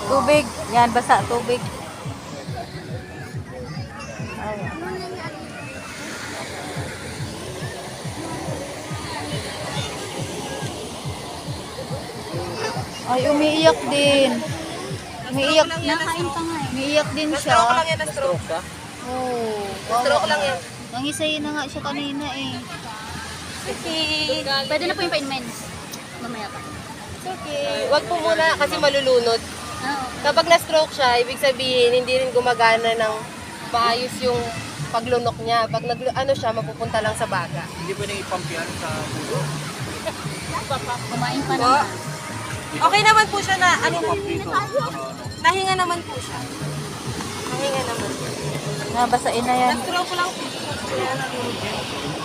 Tubig. Yan, basa. Tubig. Ay, umiiyak din. Umiiyak. Nakain pa nga eh. Umiiyak din siya. Na-stroke lang yan, na-stroke ka? Oo. Na-stroke lang yan. Nangisay na nga siya kanina eh. Okay. Pwede na po yung pa-inmen. Mamaya pa. Okay. Wag po muna kasi malulunod. Oo. Kapag na-stroke siya, ibig sabihin hindi rin gumagana ng maayos yung paglunok niya. Pag ano siya, mapupunta lang sa baga. Hindi pwedeng ipump yan sa dulo. Kumain pa naman. Okay naman po siya na, ano, Pump dito. nahinga naman po siya. Nahinga naman. Nabasain na yan. Na-stroke lang po. Kaya nalunod.